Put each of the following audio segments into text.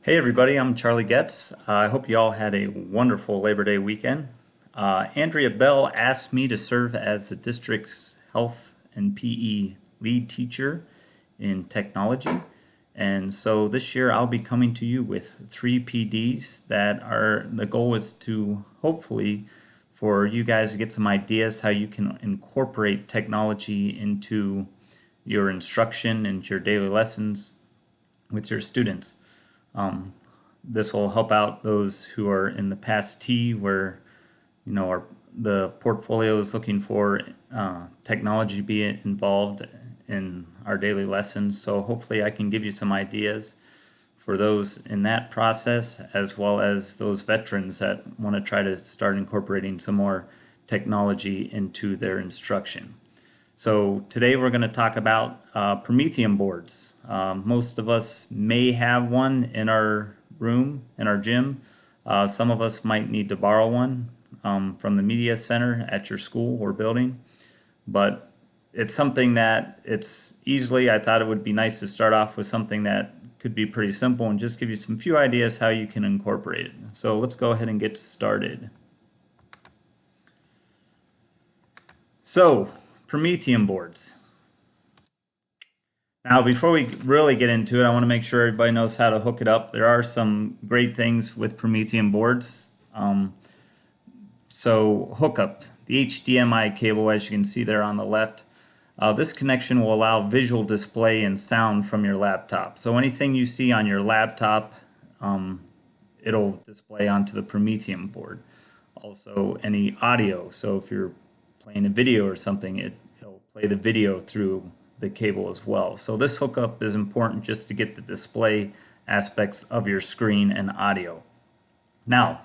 Hey everybody, I'm Charlie Getz. I hope you all had a wonderful Labor Day weekend. Andrea Bell asked me to serve as the district's health and PE lead teacher in technology. And so this year I'll be coming to you with three PDs the goal is to hopefully for you guys to get some ideas how you can incorporate technology into your instruction and your daily lessons with your students. Um, this will help out those who are in the past T where the portfolio is looking for technology to be involved in our daily lessons. So hopefully I can give you some ideas for those in that process, as well as those veterans that want to try to start incorporating some more technology into their instruction. So today we're going to talk about Promethean boards. Most of us may have one in our room, in our gym. Some of us might need to borrow one from the media center at your school or building. But it's something that I thought it would be nice to start off with something that could be pretty simple and just give you some few ideas how you can incorporate it. So let's go ahead and get started. So, Promethean boards. Now, before we really get into it, I want to make sure everybody knows how to hook it up. There are some great things with Promethean boards. So, hookup, the HDMI cable, as you can see there on the left. This connection will allow visual display and sound from your laptop. So anything you see on your laptop, it'll display onto the Promethean board. Also, any audio. So if you're playing a video or something, it'll play the video through the cable as well. So this hookup is important just to get the display aspects of your screen and audio. Now,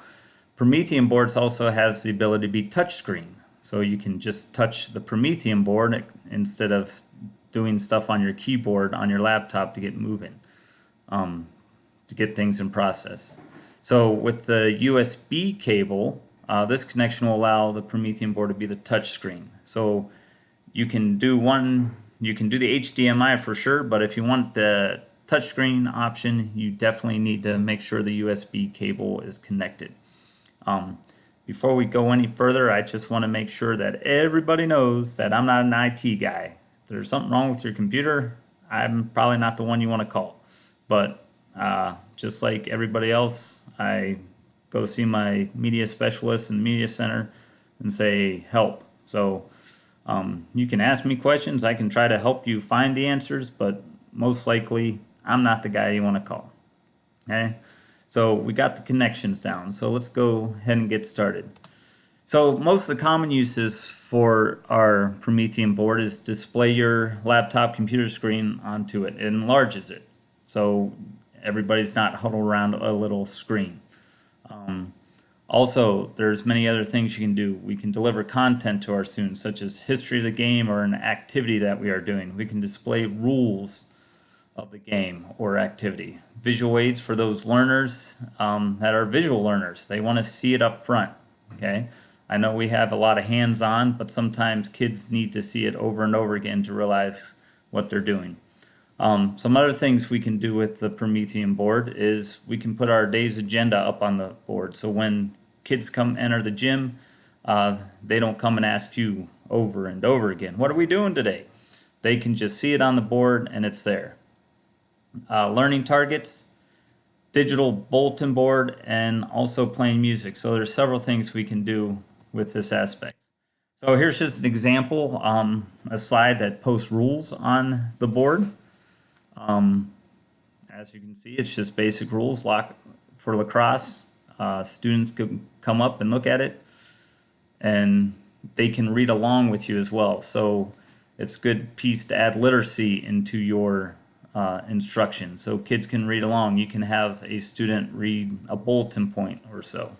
Promethean boards also has the ability to be touchscreen. So you can just touch the Promethean board instead of doing stuff on your keyboard on your laptop to get moving, to get things in process. So with the USB cable, this connection will allow the Promethean board to be the touch screen. So you can do the HDMI for sure, but if you want the touchscreen option, you definitely need to make sure the USB cable is connected. Before we go any further, I just want to make sure that everybody knows that I'm not an IT guy. If there's something wrong with your computer, I'm probably not the one you want to call. But just like everybody else, I go see my media specialist in the media center and say, help. So you can ask me questions. I can try to help you find the answers, but most likely, I'm not the guy you want to call. Okay? So we got the connections down. So let's go ahead and get started. So most of the common uses for our Promethean board is display your laptop computer screen onto it. It enlarges it. So everybody's not huddled around a little screen. Also, there's many other things you can do. We can deliver content to our students, such as history of the game or an activity that we are doing. We can display rules of the game or activity. Visual aids for those learners that are visual learners. They want to see it up front. Okay, I know we have a lot of hands-on, but sometimes kids need to see it over and over again to realize what they're doing. Some other things we can do with the Promethean board is we can put our day's agenda up on the board. So when kids come enter the gym, they don't come and ask you over and over again, what are we doing today? They can just see it on the board and it's there. Learning targets, digital bulletin board, and also playing music. So there's several things we can do with this aspect. So here's just an example, a slide that posts rules on the board. As you can see, it's just basic rules for lacrosse. Students could come up and look at it, and they can read along with you as well. So it's a good piece to add literacy into your instruction. So kids can read along. You can have a student read a bulletin point or so.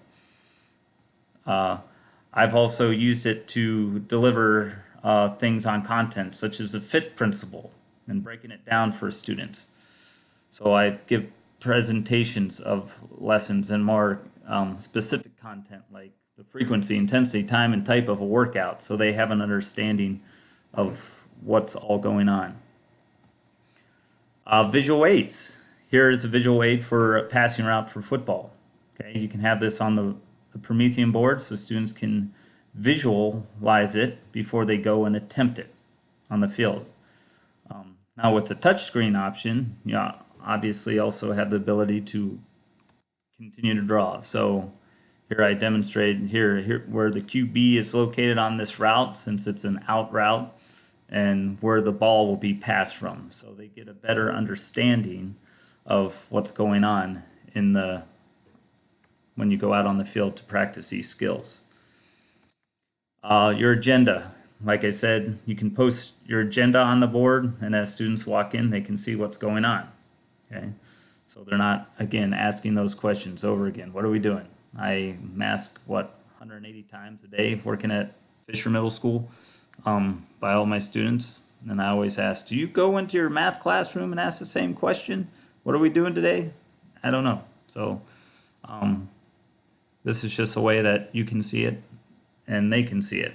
I've also used it to deliver things on content, such as the FIT principle, and breaking it down for students. So I give presentations of lessons and more specific content like the frequency, intensity, time, and type of a workout, so they have an understanding of what's all going on. Visual aids. here is a visual aid for a passing route for football. Okay, you can have this on the Promethean board so students can visualize it before they go and attempt it on the field. Now with the touchscreen option, you obviously also have the ability to continue to draw. So here I demonstrated here where the QB is located on this route, since it's an out route, and where the ball will be passed from. So they get a better understanding of what's going on when you go out on the field to practice these skills. Your agenda. Like I said, you can post your agenda on the board, and as students walk in, they can see what's going on. Okay, so they're not, again, asking those questions over again. What are we doing? I mask, 180 times a day working at Fisher Middle School by all my students. And I always ask, do you go into your math classroom and ask the same question? What are we doing today? I don't know. So this is just a way that you can see it and they can see it.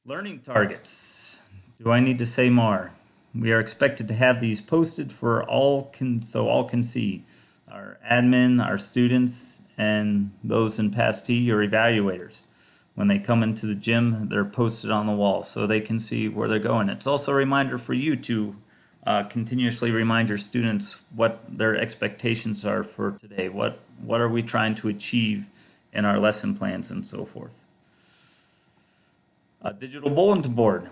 Learning targets. Do I need to say more? We are expected to have these posted so all can see. Our admin, our students, and those in PAS-T or evaluators. When they come into the gym, they're posted on the wall so they can see where they're going. It's also a reminder for you to continuously remind your students what their expectations are for today. What are we trying to achieve in our lesson plans and so forth. A digital bulletin board.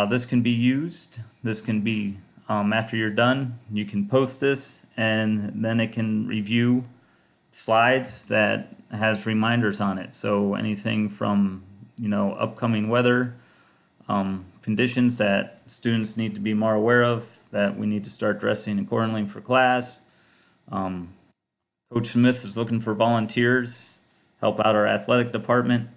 This can be used. This can be, after you're done, you can post this and then it can review slides that has reminders on it. So anything from, upcoming weather, conditions that students need to be more aware of, that we need to start dressing accordingly for class. Coach Smith is looking for volunteers, help out our athletic department,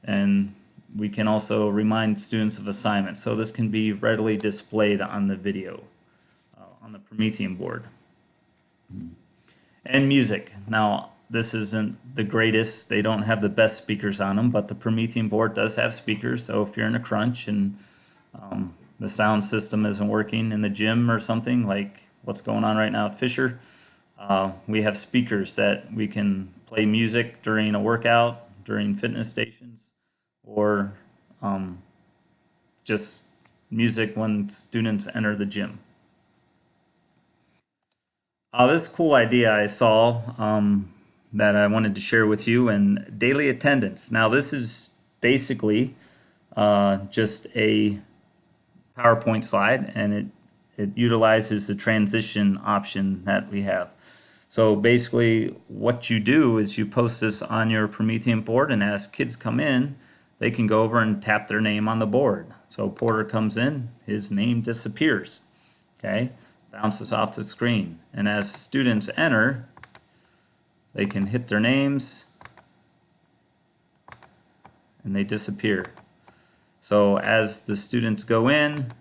and we can also remind students of assignments. So this can be readily displayed on the video on the Promethean board. And music. Now, this isn't the greatest. They don't have the best speakers on them, but the Promethean board does have speakers. So if you're in a crunch and the sound system isn't working in the gym or something, like what's going on right now at Fisher, we have speakers that we can play music during a workout, during fitness stations, or just music when students enter the gym. This cool idea I saw that I wanted to share with you, and daily attendance. Now this is basically just a PowerPoint slide, and it utilizes the transition option that we have. So basically what you do is you post this on your Promethean board, and as kids come in, they can go over and tap their name on the board. So Porter comes in, his name disappears. Okay, bounces off the screen. And as students enter, they can hit their names and they disappear. So as the students go in,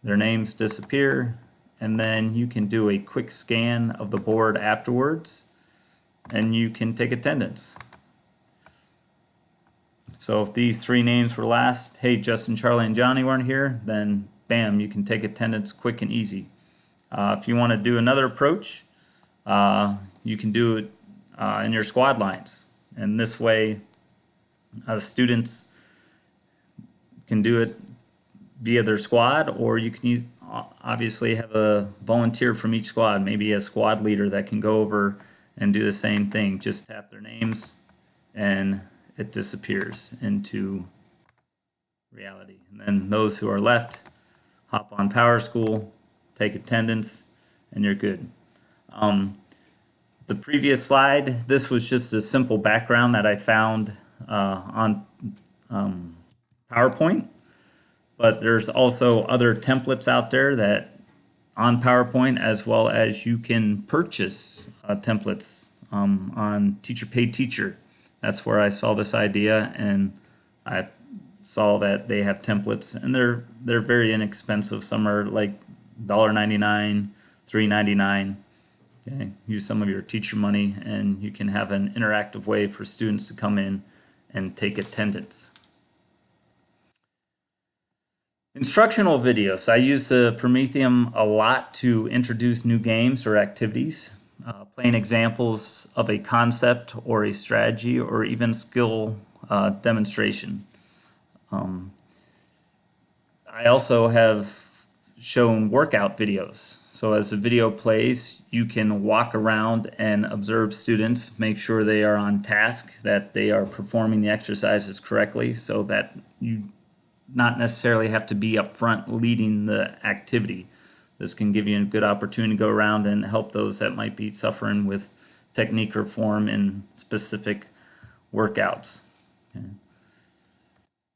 their names disappear, and then you can do a quick scan of the board afterwards and you can take attendance. So if these three names were last, hey, Justin, Charlie, and Johnny weren't here, then bam, you can take attendance quick and easy. If you want to do another approach, you can do it in your squad lines. And this way, students can do it via their squad, or you can obviously have a volunteer from each squad, maybe a squad leader that can go over and do the same thing. Just tap their names and it disappears into reality. And then those who are left hop on Power School, take attendance, and you're good. The previous slide, this was just a simple background that I found on PowerPoint, but there's also other templates out there that on PowerPoint, as well as you can purchase templates on Teacher Paid Teacher. That's where I saw this idea, and I saw that they have templates, and they're very inexpensive. Some are like $1.99, $3.99. Okay, use some of your teacher money, and you can have an interactive way for students to come in and take attendance. Instructional videos. I use the Promethean a lot to introduce new games or activities, playing examples of a concept or a strategy or even skill demonstration. I also have shown workout videos. So as the video plays, you can walk around and observe students, make sure they are on task, that they are performing the exercises correctly, so that you not necessarily have to be up front leading the activity. This can give you a good opportunity to go around and help those that might be suffering with technique or form in specific workouts. Okay.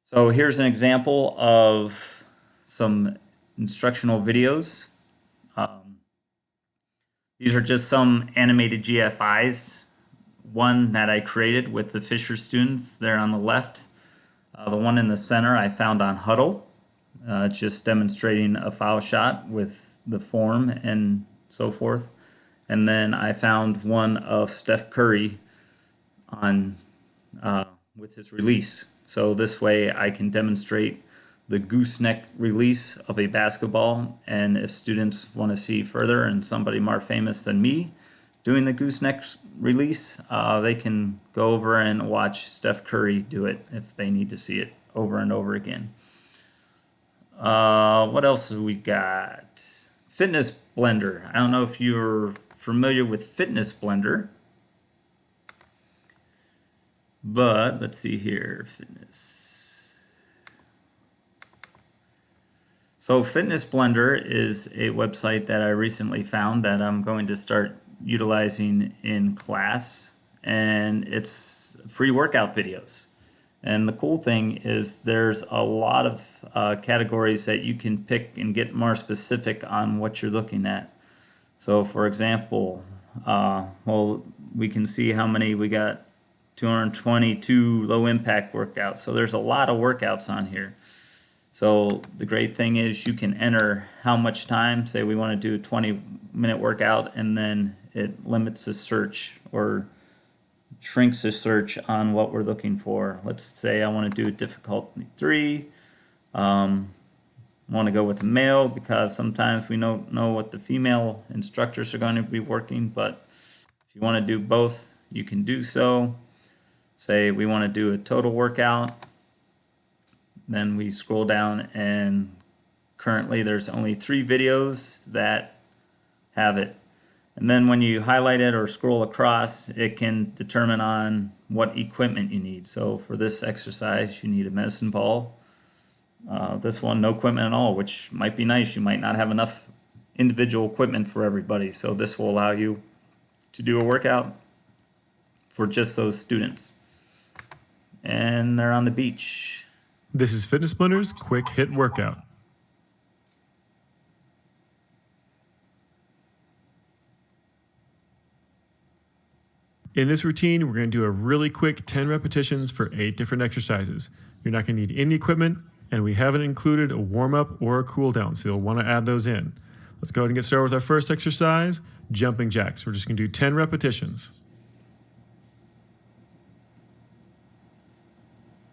So here's an example of some instructional videos. These are just some animated GFIs. One that I created with the Fisher students there on the left. The one in the center I found on Huddle, just demonstrating a foul shot with the form and so forth. And then I found one of Steph Curry on with his release. So this way I can demonstrate the gooseneck release of a basketball, and if students want to see further and somebody more famous than me doing the gooseneck release, they can go over and watch Steph Curry do it if they need to see it over and over again. What else have we got? Fitness Blender. I don't know if you're familiar with Fitness Blender, but let's see here. Fitness. So Fitness Blender is a website that I recently found that I'm going to start utilizing in class, and it's free workout videos. And the cool thing is there's a lot of categories that you can pick and get more specific on what you're looking at. So for example, well, we can see how many we got. 222 low impact workouts. So there's a lot of workouts on here. So the great thing is you can enter how much time. Say we want to do a 20-minute workout, and then it limits the search or shrinks the search on what we're looking for. Let's say I want to do difficulty 3. I want to go with a male because sometimes we don't know what the female instructors are going to be working, but if you want to do both, you can do so. Say we want to do a total workout. Then we scroll down, and currently there's only 3 videos that have it. And then when you highlight it or scroll across, it can determine on what equipment you need. So for this exercise, you need a medicine ball. This one, no equipment at all, which might be nice. You might not have enough individual equipment for everybody. So this will allow you to do a workout for just those students. And they're on the beach. This is Fitness Blender's Quick Hit Workout. In this routine, we're going to do a really quick 10 repetitions for 8 different exercises. You're not going to need any equipment, and we haven't included a warm-up or a cool-down, so you'll want to add those in. Let's go ahead and get started with our first exercise, jumping jacks. We're just going to do 10 repetitions.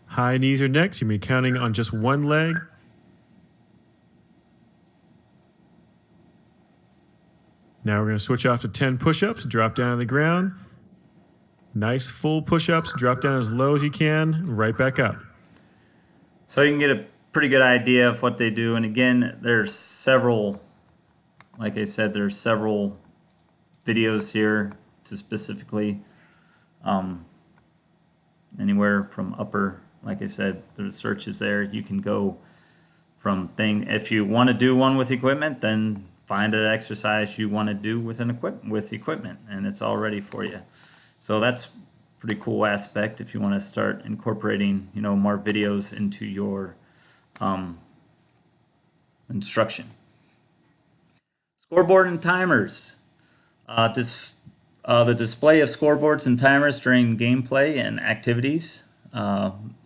High knees are next. You're going to be counting on just one leg. Now we're going to switch off to 10 push-ups, drop down on the ground. Nice full push-ups, drop down as low as you can, right back up. So you can get a pretty good idea of what they do. And again, there's several, like I said, there's several videos here to specifically anywhere from upper, like I said, the search is there. You can go from if you want to do one with equipment, then find an exercise you want to do with equipment, and it's all ready for you. So that's a pretty cool aspect if you want to start incorporating, more videos into your instruction. Scoreboard and timers. The display of scoreboards and timers during gameplay and activities.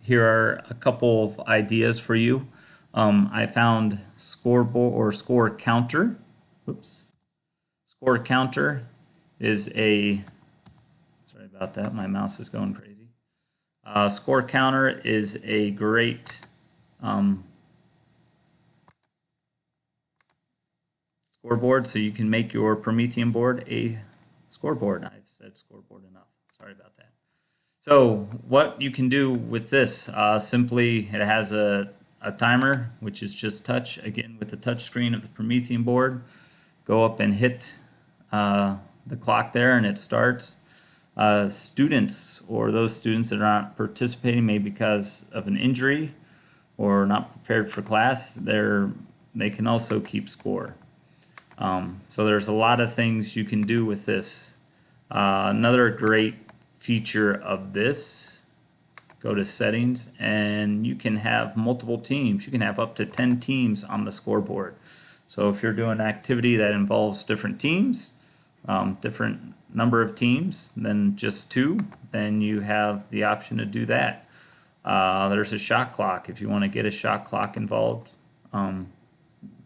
Here are a couple of ideas for you. I found scoreboard or score counter. Score counter is a, sorry about that, my mouse is going crazy. Score counter is a great scoreboard, so you can make your Promethean board a scoreboard. I've said scoreboard enough. Sorry about that. So what you can do with this, simply it has a timer, which is just touch. Again, with the touch screen of the Promethean board, go up and hit the clock there and it starts. Students, or those students that are not participating, maybe because of an injury or not prepared for class, they can also keep score. So there's a lot of things you can do with this. Another great feature of this, go to settings, and you can have multiple teams. You can have up to 10 teams on the scoreboard. So if you're doing an activity that involves different teams, different number of teams than just two, then you have the option to do that. There's a shot clock if you want to get a shot clock involved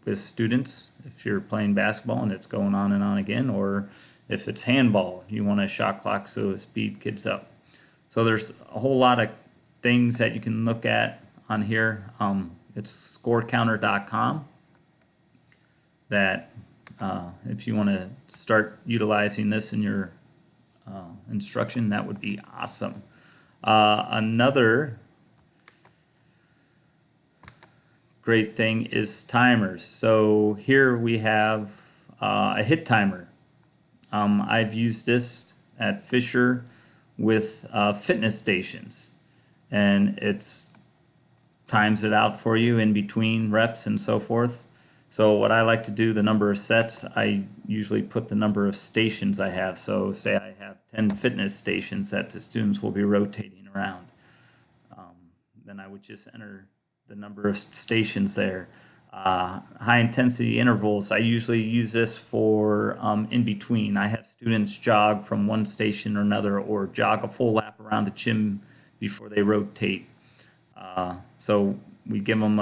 with students, if you're playing basketball and it's going on and on again, or if it's handball, you want a shot clock so it speed kids up. So there's a whole lot of things that you can look at on here. It's scorecounter.com that if you want to start utilizing this in your instruction, that would be awesome. Another great thing is timers. So here we have a hit timer. I've used this at Fisher with fitness stations, and it's times it out for you in between reps and so forth. So what I like to do, the number of sets, I usually put the number of stations I have. So say I have 10 fitness stations that the students will be rotating around. Then I would just enter the number of stations there. High intensity intervals, I usually use this for in between. I have students jog from one station or another, or jog a full lap around the gym before they rotate. So we give them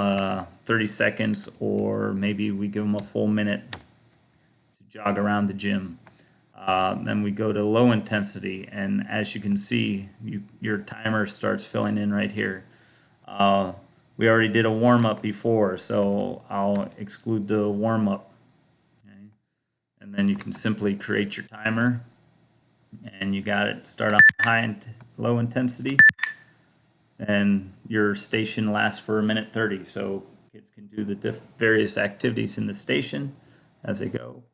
30 seconds, or maybe we give them a full minute to jog around the gym. Then we go to low intensity, and as you can see, your timer starts filling in right here. We already did a warm-up before, so I'll exclude the warm-up. Okay? And then you can simply create your timer, and you got it start on high and low intensity, and your station lasts for 1:30. So kids can do the various activities in the station as they go.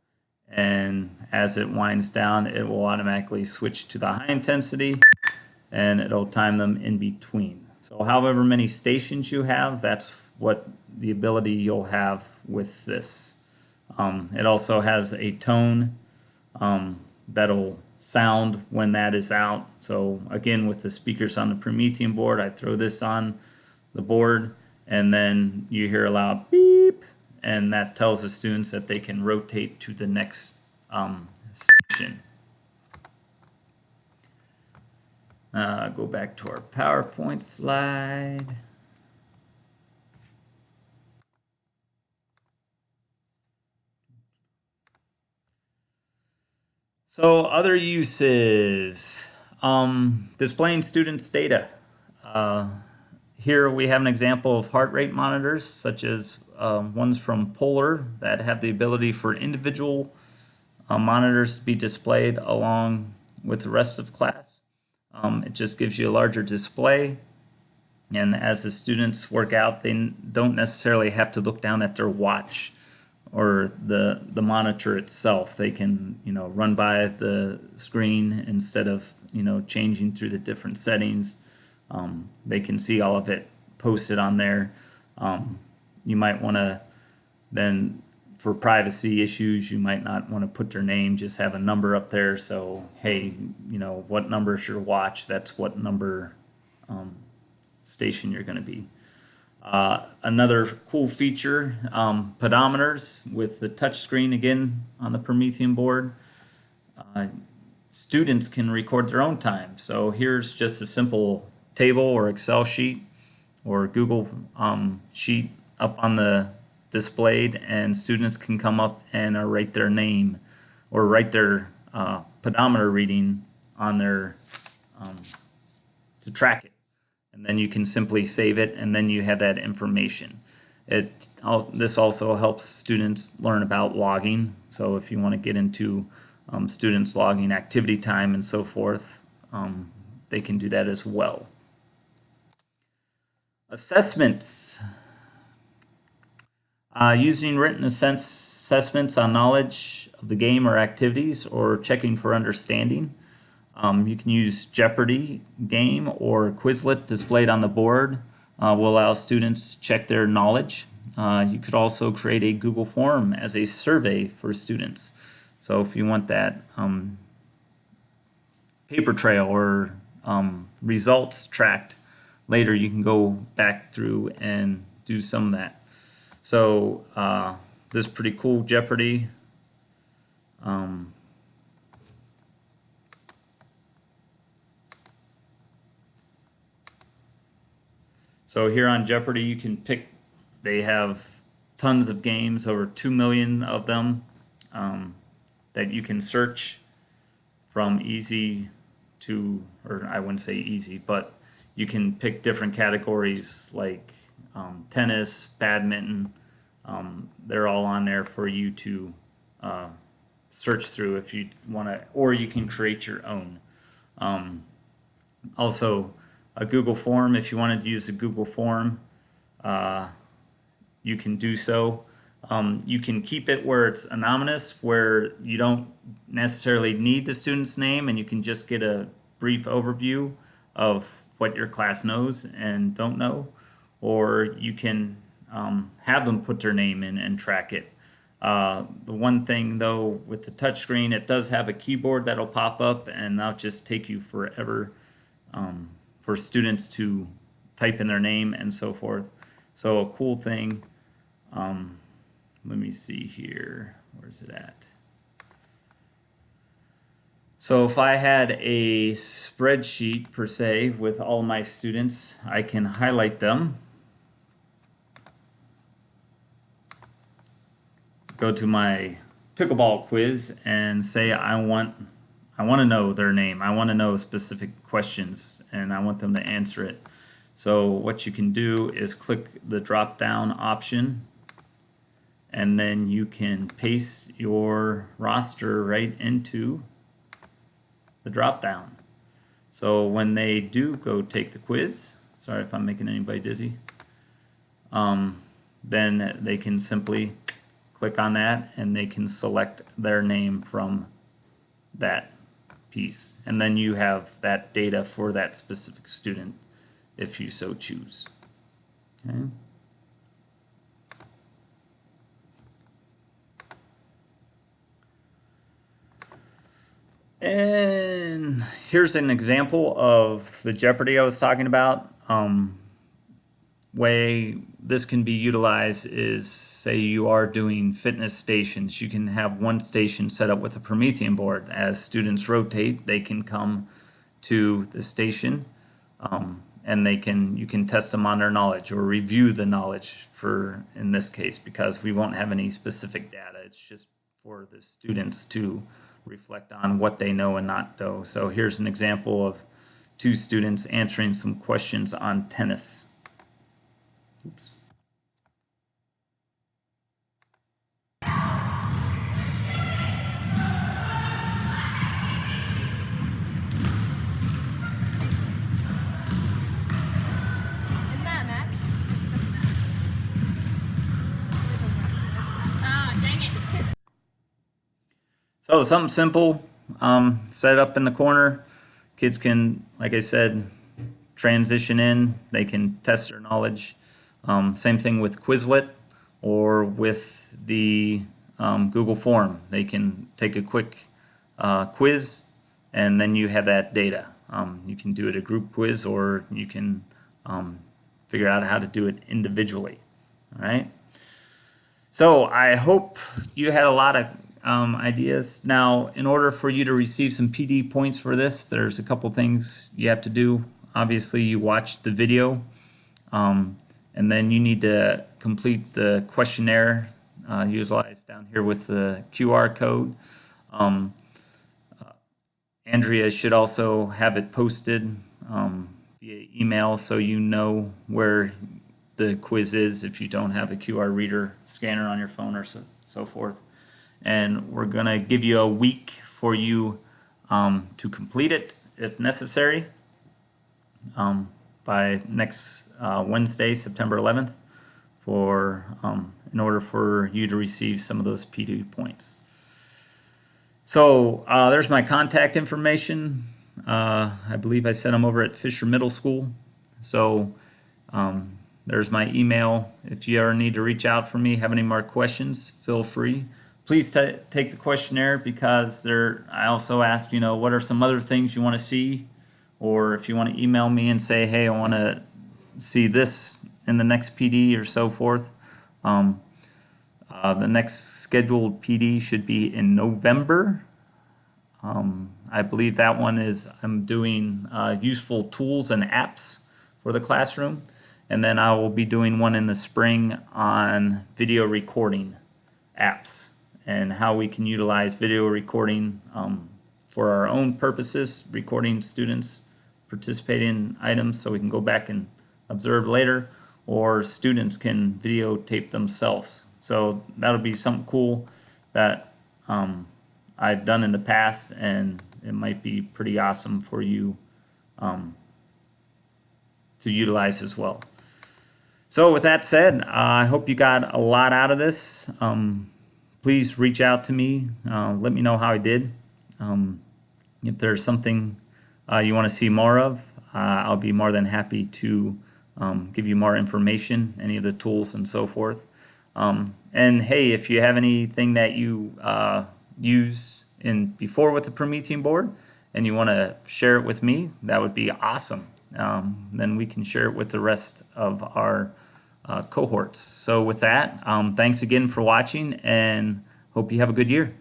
And as it winds down, it will automatically switch to the high intensity, and it'll time them in between. So however many stations you have, that's what the ability you'll have with this. It also has a tone that'll sound when that is out. So again, with the speakers on the Promethean board, I throw this on the board, and then you hear a loud beep, and that tells the students that they can rotate to the next station. Go back to our PowerPoint slide. So other uses, displaying students' data. Here we have an example of heart rate monitors, such as ones from Polar that have the ability for individual monitors to be displayed along with the rest of class. It just gives you a larger display, and as the students work out, they don't necessarily have to look down at their watch or the monitor itself. They can run by the screen instead of changing through the different settings. They can see all of it posted on there. You might want to then, for privacy issues, you might not want to put their name, just have a number up there. So, hey, what number is your watch? That's what number station you're going to be. Another cool feature, pedometers with the touch screen again on the Promethean board. Students can record their own time. So here's just a simple table or Excel sheet or Google sheet up on the displayed, and students can come up and write their name or write their pedometer reading on their to track it, and then you can simply save it, and then you have that information. This also helps students learn about logging. So if you want to get into students logging activity time and so forth, they can do that as well. Assessments. Using written assessments on knowledge of the game or activities, or checking for understanding. You can use Jeopardy game or Quizlet displayed on the board. Will allow students to check their knowledge. You could also create a Google form as a survey for students. So if you want that paper trail or results tracked later, you can go back through and do some of that. So this is pretty cool, Jeopardy. So here on Jeopardy, you can pick, they have tons of games, over 2 million of them, that you can search from easy to, or I wouldn't say easy, but you can pick different categories like tennis, badminton. They're all on there for you to search through if you want to, or you can create your own. Also, a Google form, if you wanted to use a Google form, you can do so. You can keep it where it's anonymous, where you don't necessarily need the student's name, and you can just get a brief overview of what your class knows and don't know, or you can have them put their name in and track it. The one thing though, with the touchscreen, it does have a keyboard that'll pop up, and that'll just take you forever for students to type in their name and so forth. So a cool thing. Let me see here. Where's it at? So if I had a spreadsheet per se with all my students, I can highlight them. Go to my pickleball quiz and say I want to know their name. I want to know specific questions and I want them to answer it. So what you can do is click the drop down option, and then you can paste your roster right into the drop down. So when they do go take the quiz, sorry if I'm making anybody dizzy, then they can simply click on that and they can select their name from that piece. And then you have that data for that specific student if you so choose. Okay. And here's an example of the Jeopardy I was talking about. Way this can be utilized is, say you are doing fitness stations. You can have one station set up with a Promethean board. As students rotate, they can come to the station, and you can test them on their knowledge or review the knowledge for, in this case, because we won't have any specific data. It's just for the students to reflect on what they know and not know. So here's an example of 2 students answering some questions on tennis. Oops. So something simple, set it up in the corner. Kids can, like I said, transition in. They can test their knowledge. Same thing with Quizlet or with the Google form. They can take a quick quiz, and then you have that data. You can do it a group quiz, or you can figure out how to do it individually. All right. So I hope you had a lot of ideas. Now, in order for you to receive some PD points for this, there's a couple things you have to do. Obviously, you watch the video, and then you need to complete the questionnaire utilized down here with the QR code. Andrea should also have it posted via email, so you know where the quiz is if you don't have the QR reader scanner on your phone or so forth. And we're going to give you a week for you to complete it if necessary by next Wednesday, September 11th, in order for you to receive some of those PD points. So there's my contact information. I believe I sent them over at Fisher Middle School. So there's my email. If you ever need to reach out for me, have any more questions, feel free. Please take the questionnaire, because I also asked, what are some other things you want to see? Or if you want to email me and say, hey, I want to see this in the next PD or so forth. The next scheduled PD should be in November. I believe that one I'm doing useful tools and apps for the classroom. And then I will be doing one in the spring on video recording apps and how we can utilize video recording for our own purposes, recording students participating in items so we can go back and observe later, or students can videotape themselves. So that'll be something cool that I've done in the past, and it might be pretty awesome for you to utilize as well. So with that said, I hope you got a lot out of this. Please reach out to me. Let me know how I did. If there's something you want to see more of, I'll be more than happy to give you more information, any of the tools and so forth. And hey, if you have anything that you use before with the Promethean board and you want to share it with me, that would be awesome. Then we can share it with the rest of our cohorts. So with that, thanks again for watching, and hope you have a good year.